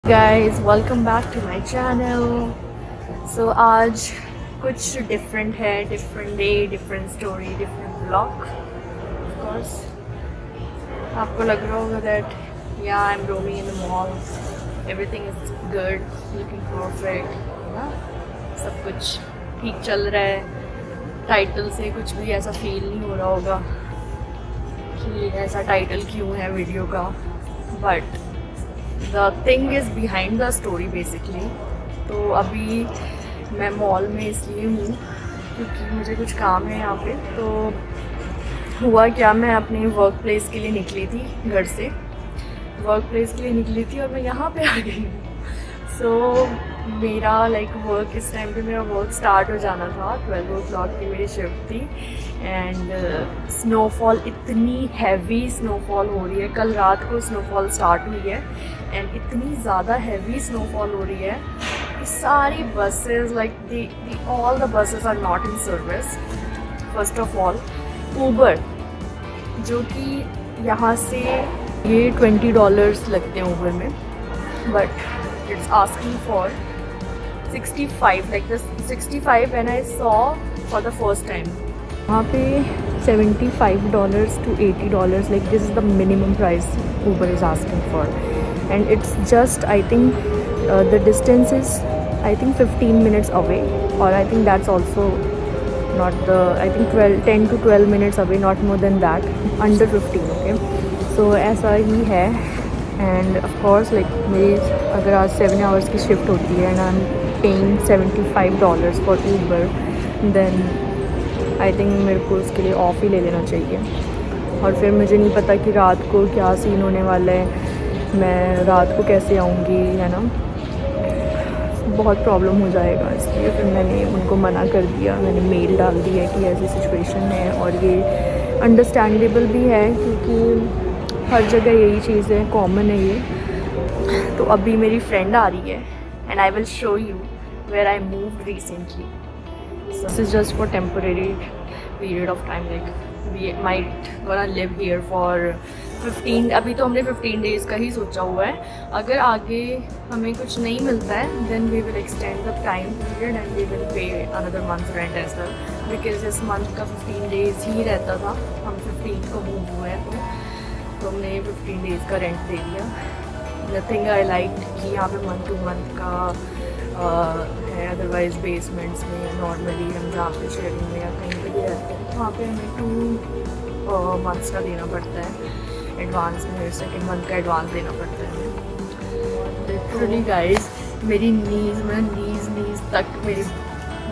Guys welcome back to my channel. So आज कुछ different है, different day, different story, different blog. Of course आपको लग रहा होगा that yeah I am roaming in the mall, everything is good, looking perfect, ना सब कुछ ठीक चल रहा है। टाइटल से कुछ भी ऐसा फील नहीं हो रहा होगा कि ऐसा टाइटल क्यों है वीडियो का, but the thing is behind the story basically. तो अभी मैं मॉल में इसलिए हूँ क्योंकि मुझे कुछ काम है यहाँ पे। तो हुआ क्या, मैं अपने वर्क प्लेस के लिए निकली थी, घर से वर्क प्लेस के लिए निकली थी और मैं यहाँ पे आ गई हूँ। सो मेरा वर्क, इस टाइम पे मेरा वर्क स्टार्ट हो जाना था, 12 o'clock की मेरी शिफ्ट थी। एंड स्नोफॉल, इतनी हैवी स्नोफॉल हो रही है, कल रात को स्नोफॉल स्टार्ट हुई है एंड इतनी ज़्यादा हैवी स्नोफॉल हो रही है कि सारी buses all the buses are not in service. First of all Uber, जो कि यहाँ से ये $20 लगते हैं ऊबर में, but it's asking for 65, like this 65 when I saw for the first time। वहाँ पे $75 to $80, like this is the minimum price Uber is asking for, and it's just, I think the distance is, I think 15 minutes away, or I think that's also not the, I think 10 to 12 minutes away, not more than that, under 15, okay। so ऐसा ही है। End of course मेरी अगर आज 7 hours की shift होती है and I am paying $75 for Uber, then I think मेरे को उसके लिए ऑफ़ ही ले लेना चाहिए। और फिर मुझे नहीं पता कि रात को क्या सीन होने वाला है, मैं रात को कैसे आऊँगी, है ना, बहुत प्रॉब्लम हो जाएगा। इसलिए फिर मैंने उनको मना कर दिया, मैंने मेल डाल दिया कि ऐसी सिचुएशन है। और ये अंडरस्टैंडेबल भी है क्योंकि हर जगह यही चीज़ है, कॉमन है ये। तो अभी मेरी फ्रेंड आ रही है and I will show you where I moved recently. This is just for temporary period of time, we might gonna live here for 15, अभी तो हमने 15 days का ही सोचा हुआ है। अगर आगे हमें कुछ नहीं मिलता है then we will extend the time period and we will pay another month rent as well, because इस मंथ का 15 days ही रहता था। हम 15 को मूव हुए हैं तो हमने 15 days का रेंट दे दिया। नथिंग आई लाइक कि यहाँ पे मंथ टू मंथ का है, अदरवाइज़ बेसमेंट्स में नॉर्मली हम जहाँ पे शेयरिंग में या कहीं पे भी रहते हैं वहाँ पे हमें 2 months का देना पड़ता है एडवांस में, सेकेंड मंथ का एडवांस देना पड़ता है। लिटरली गाइस मेरी नीज़ तक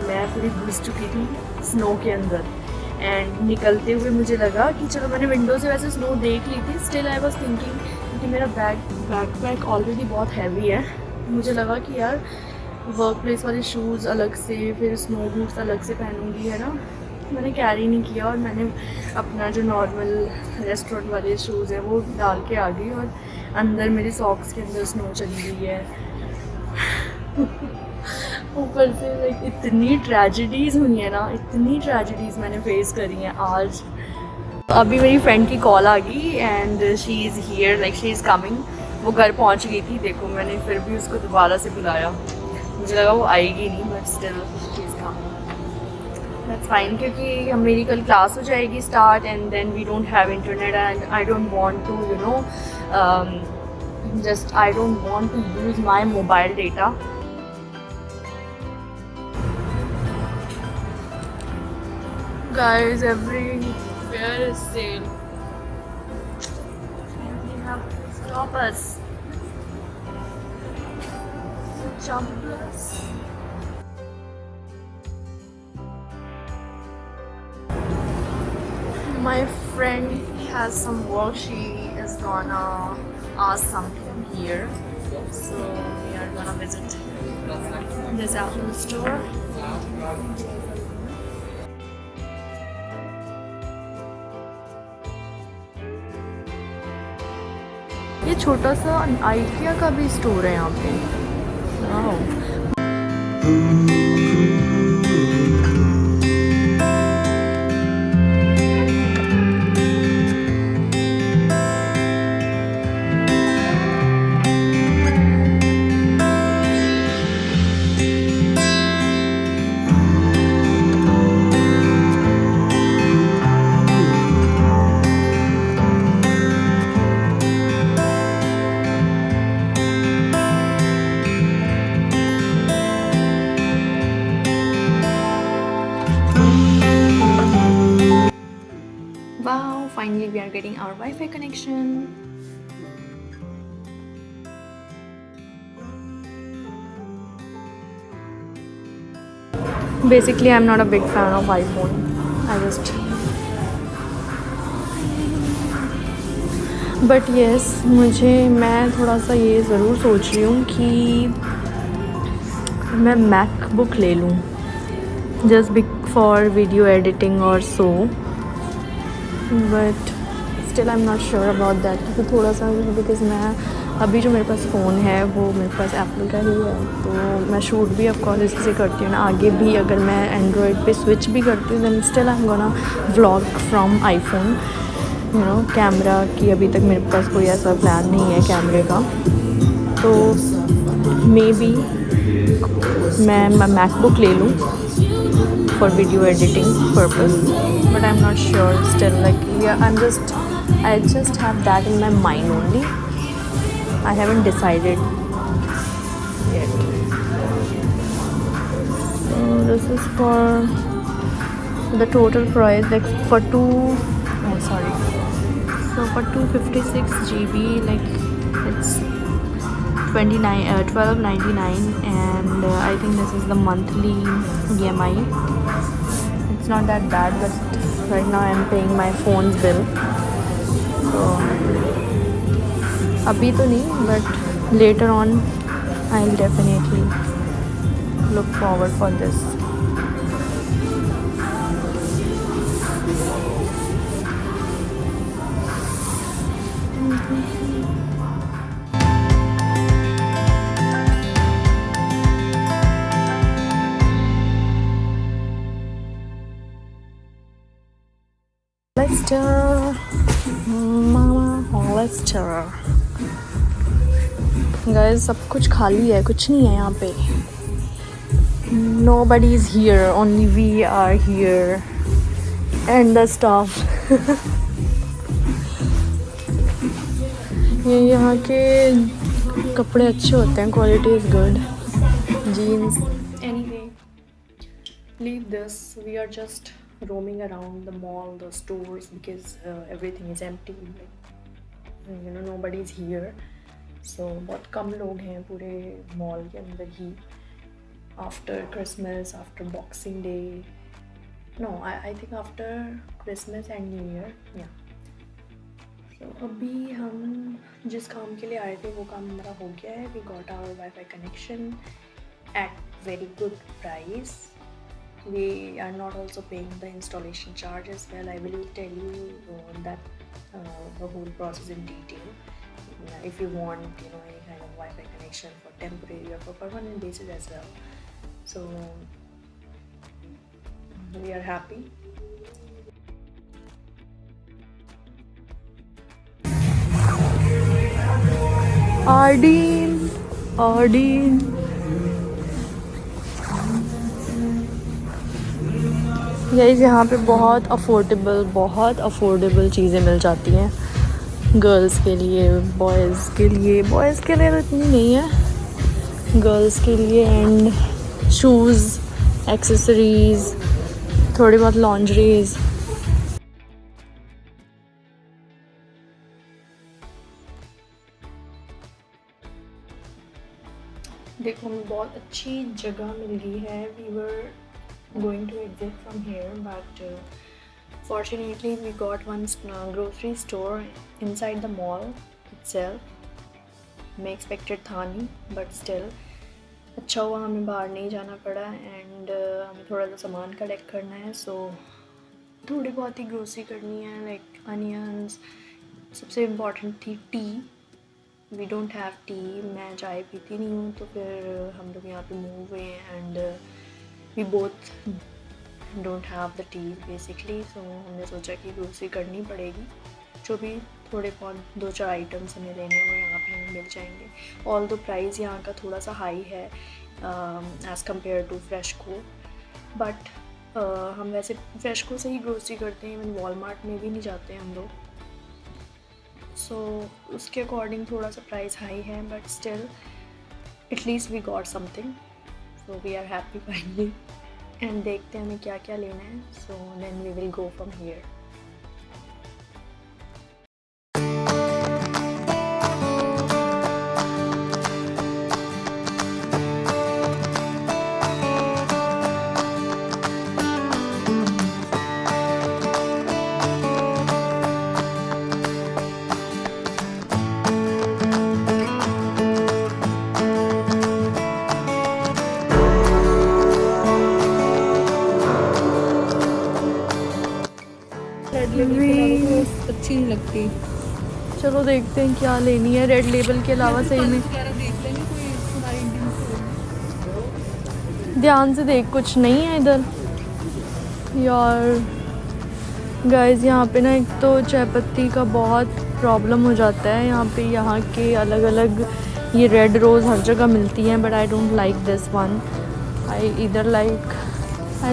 मैं पूरी घुस चुकी थी स्नो के अंदर। एंड निकलते हुए मुझे लगा कि चलो, मैंने विंडो से वैसे स्नो देख ली थी, स्टिल आई वाज थिंकिंग, क्योंकि मेरा बैकपैक ऑलरेडी बहुत हैवी है, मुझे लगा कि यार वर्क प्लेस वाले शूज़ अलग से, फिर स्नो बूट्स अलग से पहनूंगी, है ना। मैंने कैरी नहीं किया और मैंने अपना जो नॉर्मल रेस्टोरेंट वाले शूज़ हैं वो डाल के आ गई, और अंदर मेरे सॉक्स के अंदर स्नो चली गई है। ऊपर से इतनी ट्रेजेडीज़ हुई है ना, इतनी ट्रेजेडीज़ मैंने फेस करी हैं आज। अभी मेरी फ्रेंड की कॉल आ गई and she is here, she is coming. वो घर पहुंच गई थी, देखो मैंने फिर भी उसको दोबारा से बुलाया, मुझे लगा वो आएगी नहीं, but still she is coming. That's fine, क्योंकि हम मेरी कल क्लास हो जाएगी start and then we don't have internet and I don't want to I don't want to use my mobile data. Guys, everywhere is sale. They have to stop us. Jump us. My friend has some work. She is gonna ask something here, so we are gonna visit this Apple store. ये छोटा सा IKEA का भी store है यहाँ पे। Wow. we are getting our Wi-Fi connection. Basically, I'm not a big fan of iPhone. But yes मैं थोड़ा सा ये ज़रूर सोच रही हूँ कि मैं मैकबुक ले लूँ जस्ट बिक फॉर वीडियो एडिटिंग और so, but still I am not sure about that, क्योंकि थोड़ा सा बिकॉज मैं अभी जो मेरे पास फ़ोन है वो मेरे पास एप्पल का ही है, तो मैं शूट भी ऑफकोर्स इससे करती हूँ ना, आगे भी अगर मैं एंड्रॉयड पे स्विच भी करती हूँ then still I am gonna vlog from iPhone, you know. Camera की अभी तक मेरे पास कोई ऐसा प्लान नहीं है कैमरे का, तो मे बी मैं मैकबुक ले लूँ for video editing purpose, but I am not sure still, like I just have that in my mind only, I haven't decided yet. So this is for the total price, like for so for 256 GB, like it's 12.99, and I think this is the monthly EMI. It's not that bad, but right now I'm paying my phone's bill, so अभी तो नहीं, but later on I will definitely look forward for this. Guys सब कुछ खाली है, कुछ नहीं है यहाँ पे. Nobody is here, only we are here and the staff. ये यहाँ के कपड़े अच्छे होते हैं, quality is good. Jeans. Anyway, leave this. We are just roaming around the mall, the stores, because everything is empty. You know, nobody is here. So बहुत कम लोग हैं पूरे मॉल के अंदर ही. After Christmas, after Boxing Day, no I think after Christmas and New Year, yeah. So अभी हम जिस काम के लिए आए थे वो काम हमारा हो गया है. We got our wifi connection at very good price. We are not also paying the installation charge as well. I will tell you that the whole process in detail. If you want, you know, any kind of Wi-Fi connection for temporary or for permanent basis as well. So we are happy. Ardeen. Guys यहाँ पे बहुत affordable चीज़ें मिल जाती हैं girls के लिए, boys के लिए तो इतनी नहीं है, गर्ल्स के लिए. एंड शूज़, एक्सेसरीज़, थोड़ी बहुत लॉन्ड्रीज़. देखो हमें बहुत अच्छी जगह मिल गई है. We were going to exit from here, but fortunately we got one grocery store inside the mall itself. मैं expected था नहीं, but still अच्छा हुआ हमें बाहर नहीं जाना पड़ा. एंड हमें थोड़ा सा सामान कलेक्ट करना है, सो थोड़ी बहुत ही ग्रोसरी करनी है, लाइक अनियंस. सबसे इम्पॉर्टेंट थी tea. We don't have tea. मैं चाय पीती नहीं हूँ, तो फिर हम लोग यहाँ पे मूव हुए and we both don't have the tea basically, so हमने सोचा कि ग्रोसरी करनी पड़ेगी. जो भी थोड़े बहुत 2-4 आइटम्स हमें लेने हैं वो यहाँ पे हमें मिल जाएंगे. ऑल दो प्राइस यहाँ का थोड़ा सा हाई है एज़ कम्पेयर टू फ्रेशको, बट हम वैसे फ्रेशको से ही ग्रोसरी करते हैं. इवन वॉलमार्ट में भी नहीं जाते हैं हम लोग. सो उसके अकॉर्डिंग थोड़ा सा प्राइस हाई है, but still at least we got something. So we are happy finally. And देखते हैं हमें क्या क्या लेना है. So then we will go from here. चलो देखते हैं क्या लेनी है रेड लेबल के अलावा। सही में ध्यान से देख, कुछ नहीं है इधर यार। गाइस यहाँ पे ना एक तो चाय पत्ती का बहुत प्रॉब्लम हो जाता है यहाँ पे। यहाँ के अलग अलग ये रेड रोज़ हर जगह मिलती हैं, but I don't like this one. I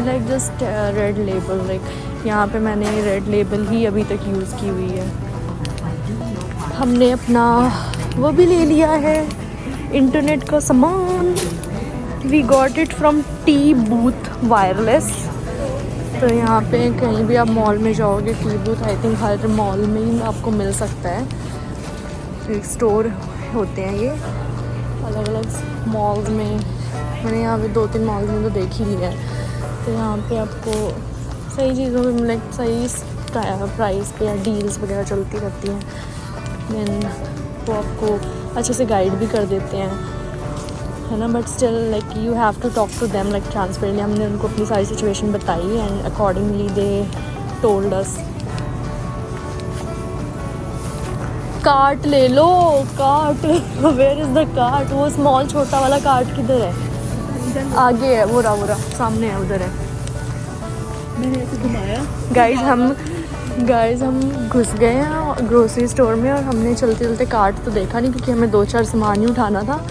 like just red label. Like यहाँ पे मैंने रेड लेबल ही अभी तक यूज़ की हुई है। हमने अपना वो भी ले लिया है इंटरनेट का सामान। We got it from T booth wireless. तो यहाँ पे कहीं भी आप मॉल में जाओगे, टी बूथ आई थिंक हर मॉल में ही आपको मिल सकता है। एक स्टोर होते हैं ये अलग अलग मॉल्स में। मैंने यहाँ पे 2-3 मॉल्स में तो देख ही लिया है। तो यहाँ पे आपको सही चीज़ों में लाइक सही प्राइस पे या डील्स वगैरह चलती रहती हैं। देन वो आपको अच्छे से गाइड भी कर देते हैं, है ना। But still like you have to talk to them like transparently. हमने उनको अपनी सारी सिचुएशन बताई and accordingly they told us. Cart ले लो, cart. Where is the cart? वो स्मॉल छोटा वाला कार्ट किधर है? आगे है, वो रहा सामने है, उधर है। मैंने ऐसे घुमाया। गाइस हम घुस गए हैं ग्रोसरी स्टोर में और हमने चलते चलते कार्ट तो देखा नहीं, क्योंकि हमें 2-4 सामान ही उठाना था।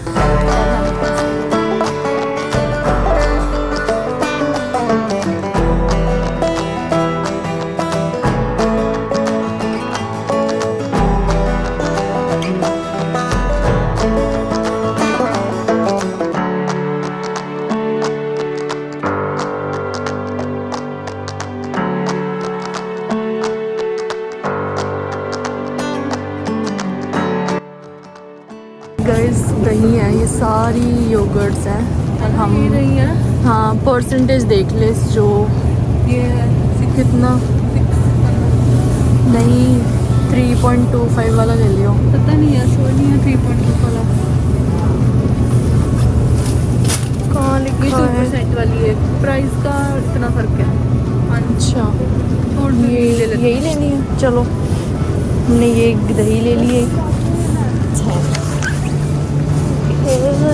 गाइस दही है, ये सारी योगर्ट्स हैं और हम रही हैं। हाँ परसेंटेज देख ले जो ये है कितना। नहीं 3.25 वाला ले लियो। पता नहीं है, शो नहीं है 3.2 वाला। कहाँ लिखा है? 2% वाली है। प्राइस का इतना फ़र्क है। अच्छा यही लेनी है। चलो हमने ये दही ले ली है।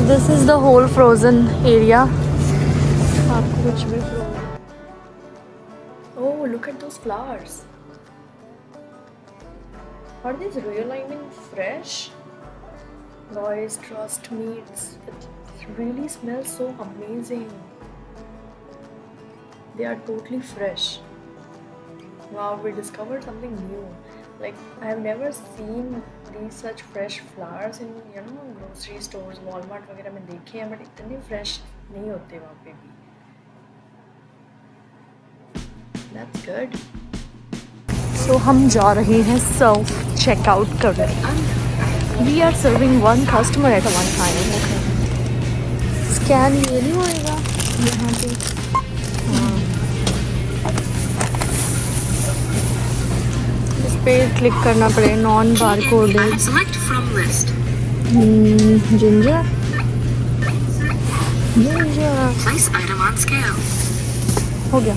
This is the whole frozen area. आपको कुछ भी oh look at those flowers. Are these real? I mean fresh? Guys, trust me, it really smells so amazing. They are totally fresh. Wow, we discovered something new. Like I have never seen these such fresh flowers in grocery stores, Walmart वगैरह में देखे हैं, but इतने fresh नहीं होते वहाँ पे भी। That's good. So हम जा रहे हैं self checkout करने। We are serving one customer at one time. Okay. Scan ये नहीं होएगा यहाँ पे। पे क्लिक करना पड़ेगा। Non barcoded. जिंजर हो गया।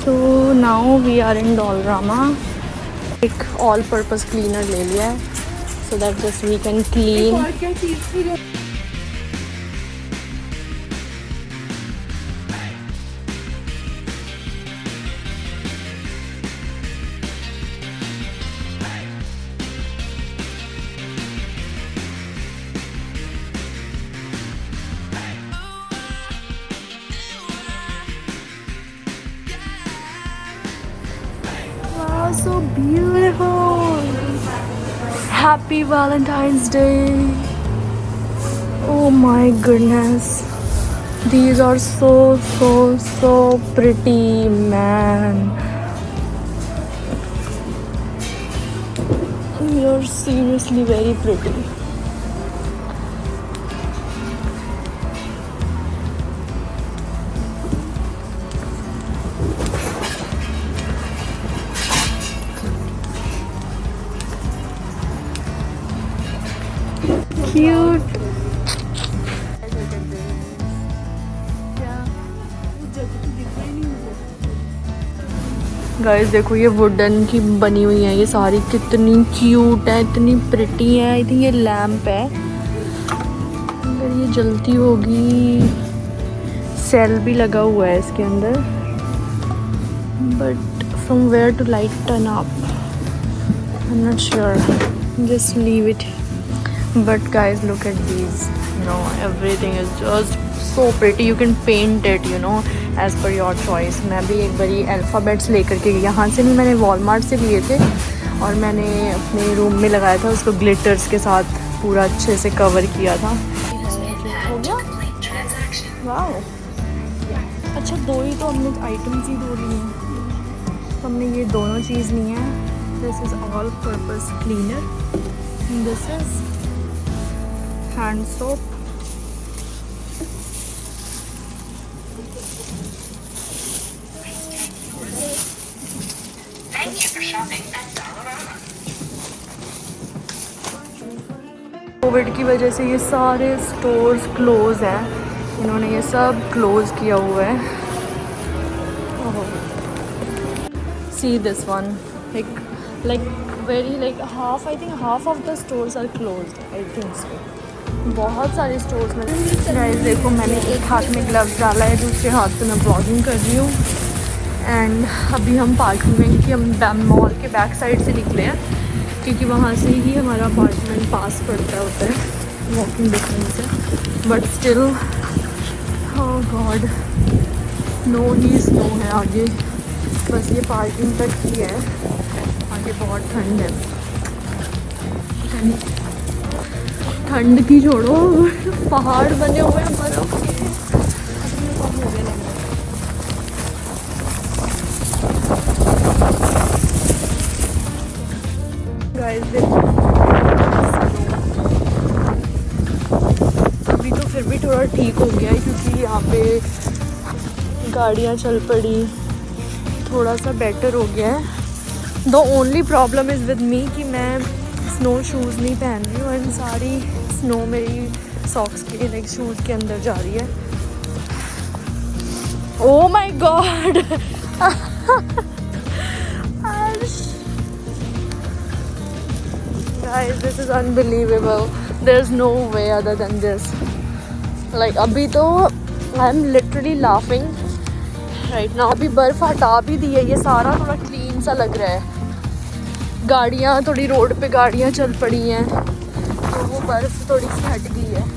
So now we are in Dollarama. एक all purpose cleaner ले लिया है so that just we can clean. So beautiful. Happy Valentine's Day. Oh my goodness. These are so pretty, man. You're seriously very pretty. Cute. Guys देखो ये wooden की बनी हुई है ये सारी, कितनी क्यूट है, इतनी प्रिटी है। आई थिंक ये लैम्प है, अगर ये जलती होगी। सेल भी लगा हुआ है इसके अंदर, but from where to light turn up I am not sure, just leave it. But guys look at these, you know everything is just so pretty. You can paint it, you know, as per your choice. मैं भी एक बारी alphabets लेकर के, यहाँ से नहीं, मैंने वॉलमार्ट से लिए थे और मैंने अपने रूम में लगाया था उसको ग्लिटर्स के साथ पूरा अच्छे से कवर किया था। हो गया? वाओ, अच्छा दो ही तो हमने आइटम्स ही दो लिए हैं, तो हमने ये दोनों चीज़ ली है। This is all purpose cleaner, this is hand soap, Covid की वजह से ये सारे स्टोर्स क्लोज हैं, इन्होंने ये सब क्लोज किया हुआ है। See this one, like very like half, I think half of the stores are closed, I think so। बहुत सारे स्टोर्स में। गाइस देखो मैंने एक हाथ में ग्लव्स डाला है, दूसरे हाथ से मैं ब्लॉगिंग कर रही हूँ। एंड अभी हम पार्किंग में, क्योंकि हम मॉल के बैक साइड से निकले हैं, क्योंकि वहाँ से ही हमारा अपार्टमेंट पास पड़ता होता है, वॉकिंग डिस्टेंस है। But still, oh God, snow he snow है आगे, बस ये पार्किंग तक ही है, आगे बहुत ठंड है। ठंड की छोड़ो, पहाड़ बने हुए हैं बर्फ के। गाइस देखो, अभी तो फिर भी थोड़ा ठीक हो गया है, क्योंकि यहाँ पे गाड़ियाँ चल पड़ी, थोड़ा सा बेटर हो गया है। The only problem is with me कि मैं स्नो शूज़ नहीं पहन रही हूँ, एंड सारी स्नो मेरी सॉक्स के लाइक शूज़ के अंदर जा रही है। Oh my God, guys this is unbelievable, there's no way other than this, like अभी तो I'm literally laughing right now। अभी बर्फ हटा भी दी है, ये सारा थोड़ा क्लीन सा लग रहा है, गाड़ियाँ थोड़ी रोड पे गाड़ियाँ चल पड़ी हैं, तो वो बर्फ थोड़ी सी हट गई है।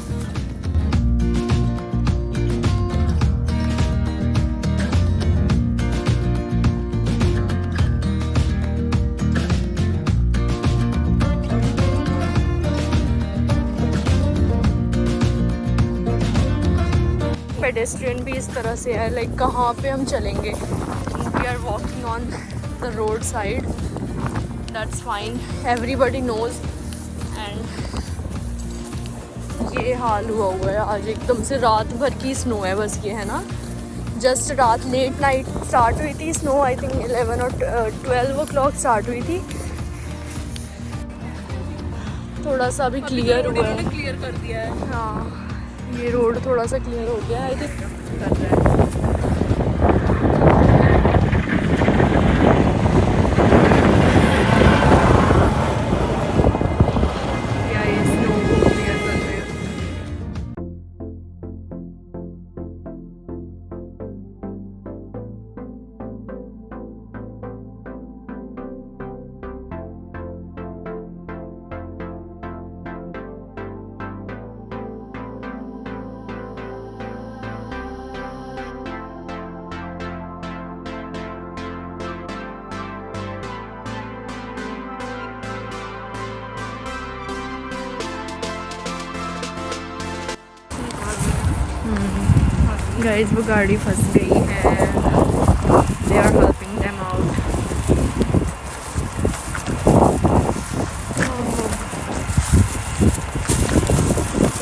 पेडेस्ट्रियन भी इस तरह से है, लाइक कहाँ पे हम चलेंगे, we are walking on the road side, that's fine, everybody knows. And ये हाल हुआ है आज, एकदम से रात भर की स्नो है बस, ये है ना, जस्ट रात लेट नाइट स्टार्ट हुई थी स्नो, आई थिंक 11 और 12 o'clock स्टार्ट हुई थी। थोड़ा सा अभी क्लियर हुआ है, क्लियर कर दिया है, हाँ ये रोड थोड़ा सा क्लियर हो गया है, आई थिंक कर रहा है। गाइस वो गाड़ी फंस गई है, they are helping them out.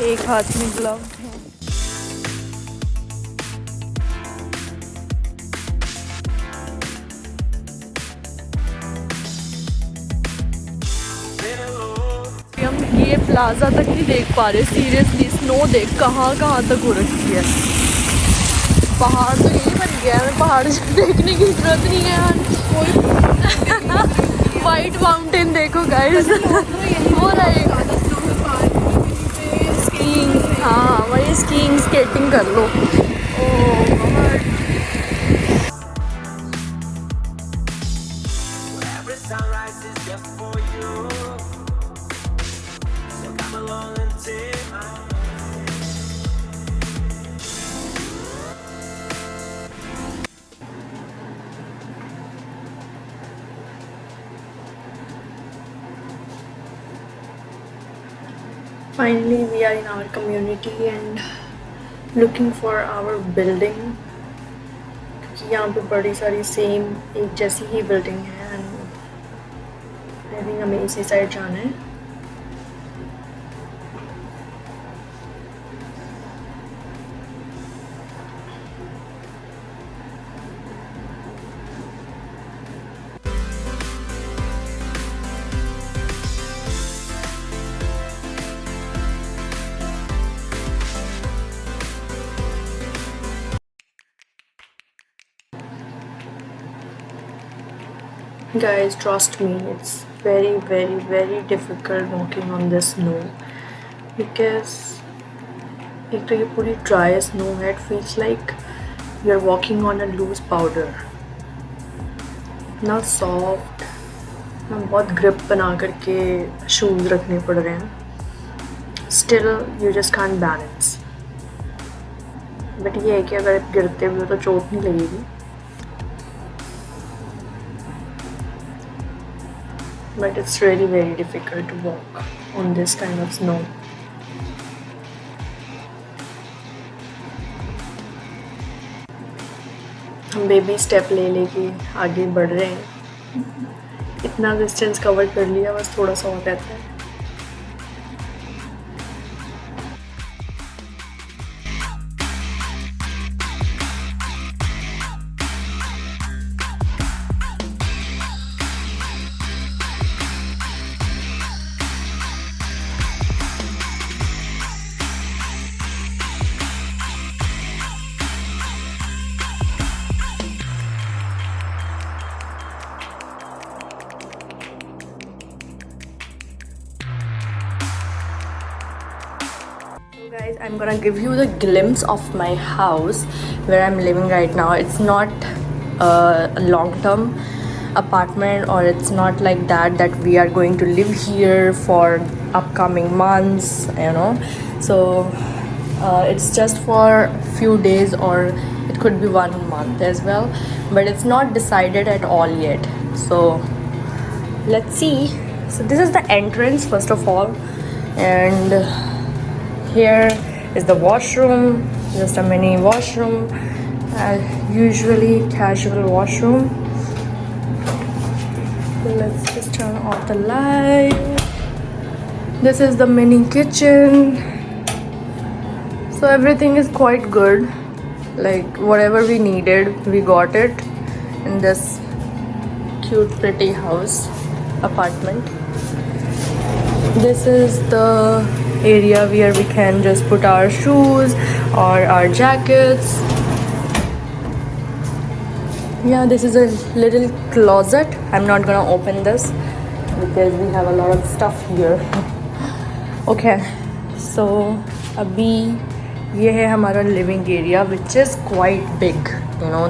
एक हाथ में ग्लव है। हम ये प्लाजा तक नहीं देख पा रहे सीरियसली। स्नो देख कहाँ कहाँ तक हो रखी है। पहाड़ तो यही बन गया है, पहाड़ देखने की जरूरत नहीं है यार। वाइट माउंटेन देखो गाइस। हो रहा है स्कीइंग, हाँ वही स्कीइंग स्केटिंग कर लो। ओह God. Finally, we are in our community and looking for our building. क्योंकि यहाँ पे बड़ी सारी सेम एक जैसी ही बिल्डिंग है एंड आई थिंक हमें इसी साइड जाना है। Guys, trust me, it's very difficult walking on this snow because एक तो ये पूरी dry snow है. It feels like you're walking on a loose powder. इतना soft, ना बहुत grip बना करके shoes रखने पड़ रहे हैं. Still, you just can't balance. But ये है कि अगर गिरते भी हो तो चोट नहीं लगेगी. But it's really very difficult to walk on this kind of snow. हम बेबी स्टेप ले लेके आगे बढ़ रहे हैं. इतना डिस्टेंस कवर कर लिया, बस थोड़ा सा और रहता है. Guys, I'm gonna give you the glimpse of my house where I'm living right now. It's not a long-term apartment, or it's not like that we are going to live here for upcoming months, you know. So it's just for few days, or it could be 1 month as well, but it's not decided at all yet. So let's see. So this is the entrance first of all, and here is the washroom, just a mini washroom, usually casual washroom. So let's just turn off the light. This is the mini kitchen. So everything is quite good, like whatever we needed we got it in this cute pretty house apartment. This is the area where we can just put our shoes or our jackets. Yeah, this is a little closet. I'm not gonna open this because we have a lot of stuff here. Okay, so अभी ये है हमारा living area, which is quite big. You know,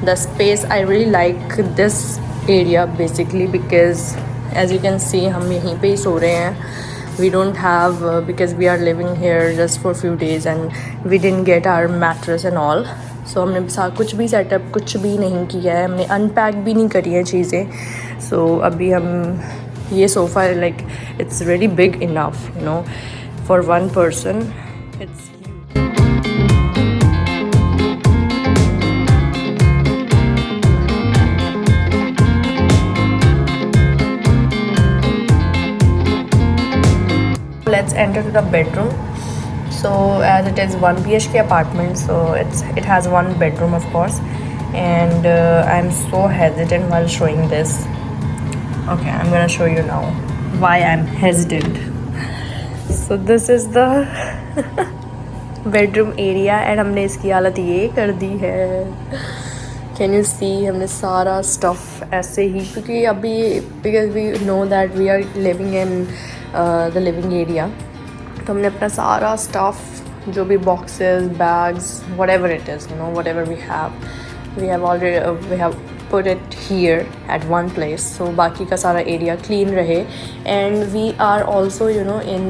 the space, I really like this area basically because as you can see हम यहीं पे ही सो रहे हैं. We don't have because we are living here just for few days and we didn't get our mattress and all. So हमने कुछ भी setup कुछ भी नहीं किया है, हमने अनपैक भी नहीं करी हैं चीज़ें. So अभी हम ये sofa like it's really big enough, you know, for one person. It's huge. enter to the bedroom. So as it is 1 BHK apartment, so it has 1 bedroom of course, and I'm so hesitant while showing this. Okay, I'm gonna show you now why I'm hesitant. So this is the bedroom area and हमने इसकी हालत ये कर दी है. Can you see हमने सारा stuff ऐसे ही, क्योंकि अभी because we know that we are living in the living area, तो हमने अपना सारा stuff जो भी boxes, bags, whatever it is, you know, whatever we have already we have put it here at one place, so बाकी का सारा area clean रहे. And we are also, you know, in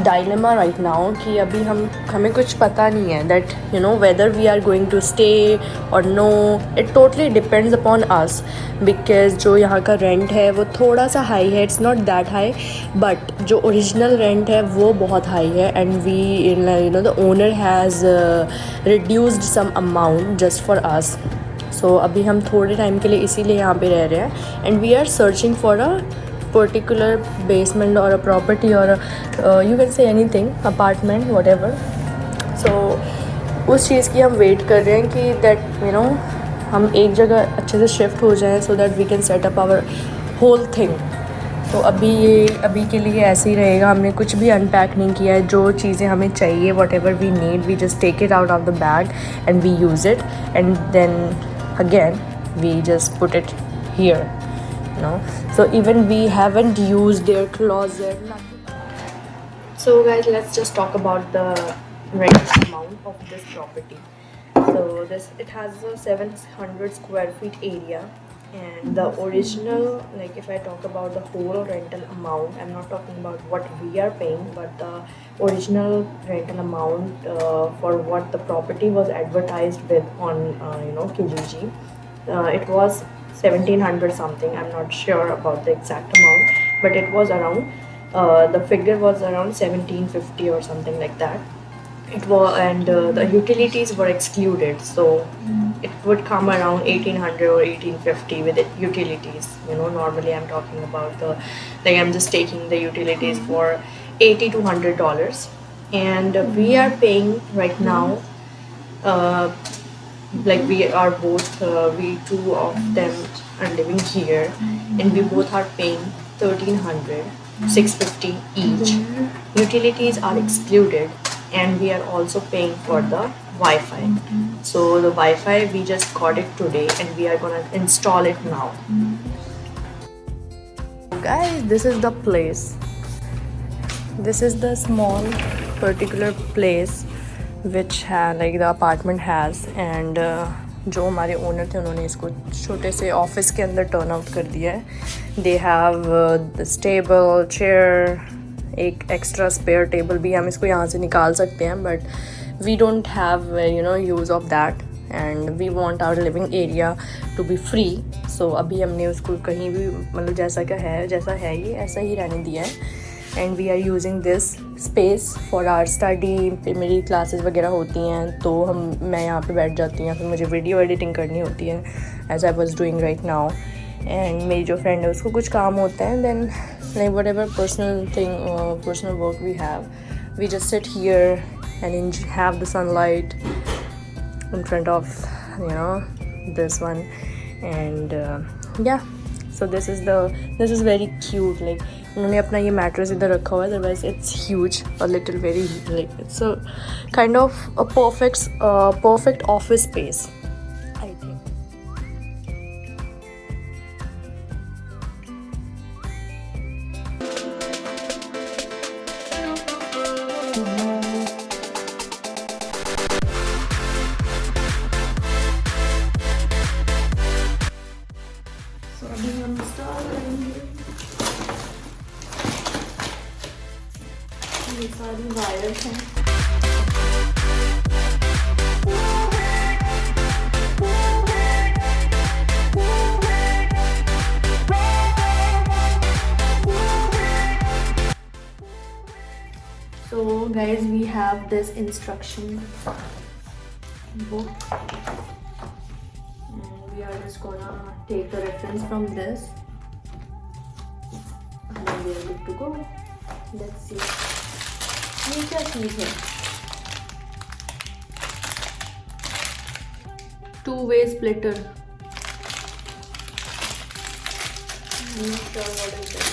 dilemma right now कि अभी हमें कुछ पता नहीं है that, you know, whether we are going to stay or no. It totally depends upon us, because जो यहाँ का rent है वो थोड़ा सा high है, it's not that high, but जो original rent है वो बहुत high है. And we, you know, the owner has reduced some amount just for us. So अभी हम थोड़े टाइम के लिए इसीलिए यहाँ पे रह रहे हैं. And we are searching for a particular basement or a property or a you can say anything, apartment, whatever. So उस चीज़ की हम वेट कर रहे हैं कि that, you know, हम एक जगह अच्छे से शिफ्ट हो जाएं so that we can set up our whole thing. तो अभी के लिए ऐसे ही रहेगा. हमने कुछ भी अनपैक नहीं किया है. जो चीज़ें हमें चाहिए, whatever we need, we just take it out of the bag and we use it, and then again we just put it here, you know. So even we haven't used their closet, nothing. So guys, let's just talk about the rent amount of this property. So it has a 700 square feet area, and the original, like if I talk about the whole rental amount, I'm not talking about what we are paying, but the original rental amount for what the property was advertised with on you know, Kijiji, it was 1700 something. I'm not sure about the exact amount, but it was around the figure was around 1750 or something like that. It was, and the utilities were excluded, so it would come around 1800 or 1850 with it utilities. You know, normally I'm talking about the, like, I'm just taking the utilities for $80 to $100, and we are paying right now. Like we are both, we two of them are living here, and we both are paying 1300, 650 each. Utilities are excluded, and we are also paying for the Wi-Fi. So the Wi-Fi, we just got it today, and we are gonna install it now. Guys, this is the place. This is the small particular place which like the apartment has, and जो हमारे owner थे उन्होंने इसको छोटे से office के अंदर turn out कर दिया है. They have the table, chair, एक एक्स्ट्रा स्पेयर टेबल भी. हम इसको यहाँ से निकाल सकते हैं, but we don't have, you know, use of that, and we want our living area to be free. So अभी हमने उसको कहीं भी, मतलब जैसा है ये ऐसा ही रहने दिया है. And we are using this space for our study. फिर मेरी क्लासेस वगैरह होती हैं तो मैं यहाँ पे बैठ जाती हूँ. फिर मुझे वीडियो एडिटिंग करनी होती है, as I was doing right now. And मेरी जो फ्रेंड है उसको कुछ काम होता है. Then like whatever personal work we have, we just sit here and have the sunlight in front of, you know, this one. And yeah, so this is very cute. Like उन्होंने अपना ये mattress इधर रखा हुआ है, otherwise it's huge, a little very, like it's a kind of a perfect office space, I think. ये सारी wires हैं. So guys, we have this instruction book, and we are just gonna take the reference from this, and then we are good to go. Let's see. ये क्या चीज़ है? Two-way splitter. I'm not sure what is this.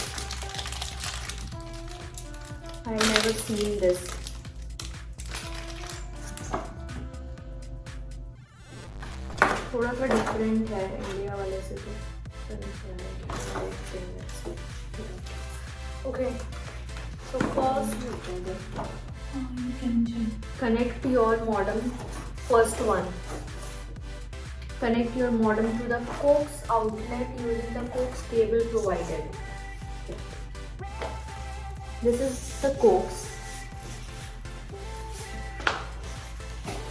I've never seen this. थोड़ा सा different है India वाले से तो। Okay. So first, you can connect your modem. First one. Connect your modem to the coax outlet using the coax cable provided. This is the coax.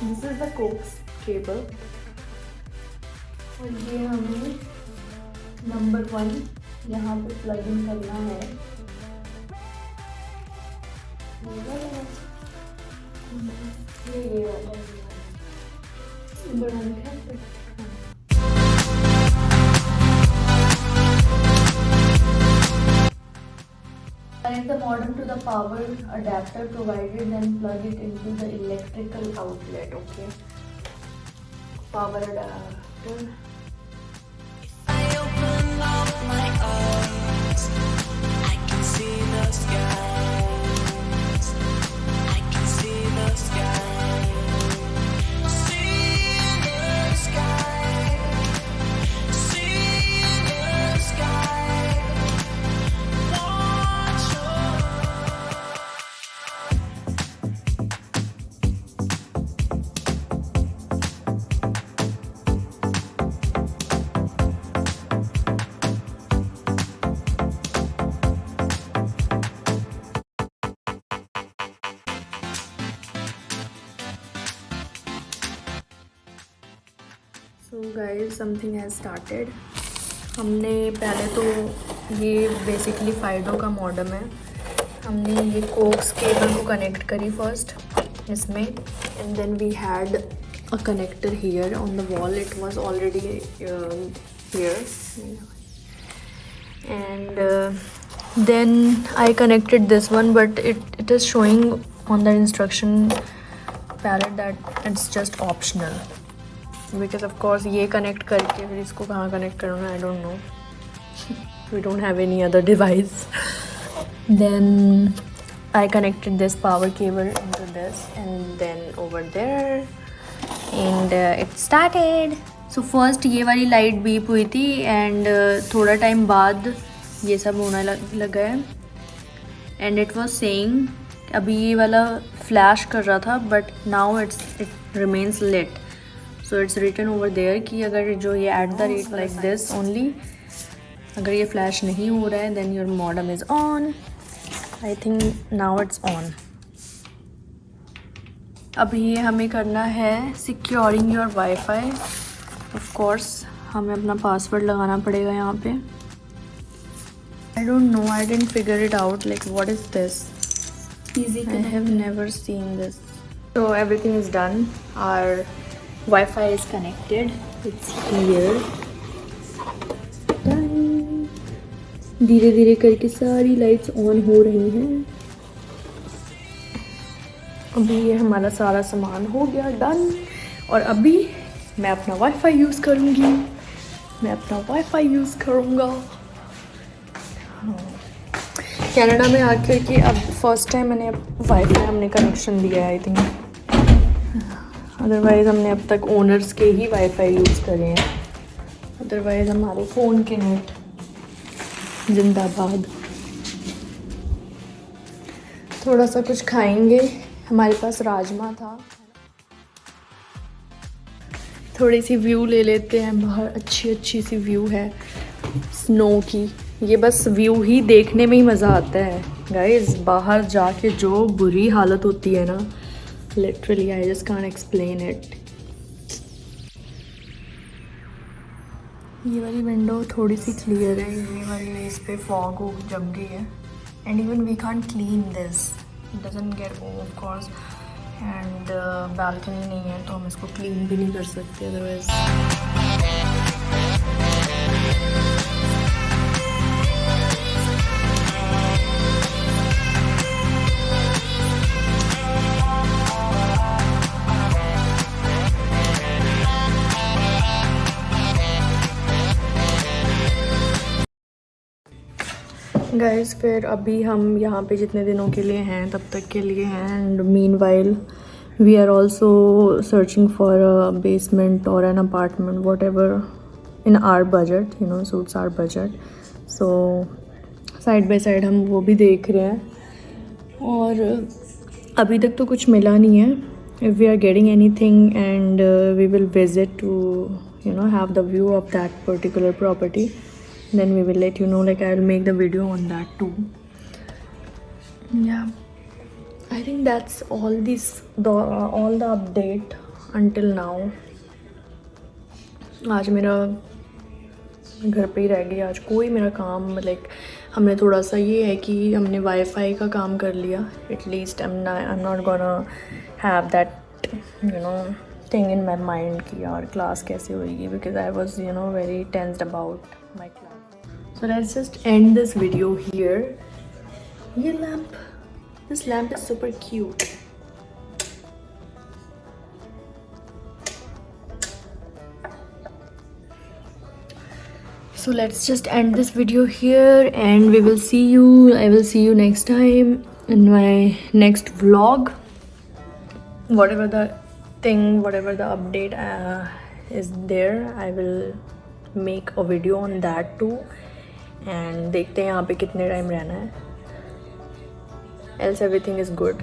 This is the coax cable. और ये हमें number 1 यहाँ पे plug in करना है। ये वाला number 1 है। Connect the modem to the power adapter provided, then plug it into the electrical outlet. Okay. Power adapter. I open up my eyes, I can see the skies. I can see the sky. See the sky. See the sky. Watch So guys, something has started. हमने पहले तो ये basically Fido का modem है। हमने ये coax cable को connect करी फर्स्ट इसमें, and then we had a connector here on the wall. It was already here, and then I connected this one, but it is showing on the instruction palette that it's just optional, because of course ये connect करके फिर इसको कहाँ connect करना, I don't know. We don't have any other device. Then I connected this power cable into this and then over there, and it started. So first ये वाली light beep हुई थी, and थोड़ा टाइम बाद ये सब होने लगा है, and it was saying अभी ये वाला फ्लैश कर रहा था, but now it remains lit. So it's written over there कि अगर जो ये at the rate like this only, अगर ये फ्लैश नहीं हो रहा है then your modem is on. I think now it's on. अब ये हमें करना है securing your Wi-Fi. Of course हमें अपना पासवर्ड लगाना पड़ेगा यहाँ पे. I don't know, I didn't figure it out. Like, what is this? Easy. I have never seen this. So everything is done. Our Wi-Fi is connected. It's here. Done. धीरे धीरे करके सारी लाइट्स ऑन हो रही हैं. अभी ये हमारा सारा सामान हो गया डन. और अभी मैं अपना वाईफाई यूज़ करूँगी. मैं अपना वाईफाई यूज़ करूँगा. कनाडा में आकर के अब फर्स्ट टाइम मैंने वाईफाई हमने कनेक्शन लिया है आई थिंक. अदरवाइज़ हमने अब तक ओनर्स के ही वाईफाई यूज़ करे हैं. अदरवाइज़ हमारे फ़ोन के नेट जिंदाबाद. थोड़ा सा कुछ खाएंगे. हमारे पास राजमा था. थोड़ी सी व्यू ले लेते हैं. बाहर अच्छी सी व्यू है स्नो की. ये बस व्यू ही देखने में ही मज़ा आता है गाइस. बाहर जाके जो बुरी हालत होती है ना, literally I just can't explain it. ये वाली विंडो थोड़ी सी क्लियर है. ये वाली इस पे फॉग हो जम गई है. And even we can't clean this. It doesn't get off course. And balcony नहीं है तो हम इसको क्लीन भी नहीं कर सकते अदरवाइज. गाइस फिर अभी हम यहाँ पे जितने दिनों के लिए हैं तब तक के लिए हैं and meanwhile we are also searching for a basement और an apartment whatever in our budget you know suits our budget. So side by side हम वो भी देख रहे हैं और अभी तक तो कुछ मिला नहीं है. If we are getting anything and we will visit to you know have the view of that particular property, then we will let you know, like I'll make the video on that too. Yeah, I think that's all all the update until now. आज मेरा घर पे ही रह गया. आज कोई मेरा काम लाइक हमने थोड़ा सा ये है कि हमने वाईफाई का काम कर लिया. At least I am not gonna have that you know thing in my mind कि यार क्लास कैसे होएगी, because I was you know very tensed about my class. So let's just end this video here. ये lamp, this lamp is super cute. So let's just end this video here and we will see you. I will see you next time in my next vlog. Whatever the update is there, I will make a video on that too. And देखते हैं यहाँ पे कितने time रहना है. Else everything is good.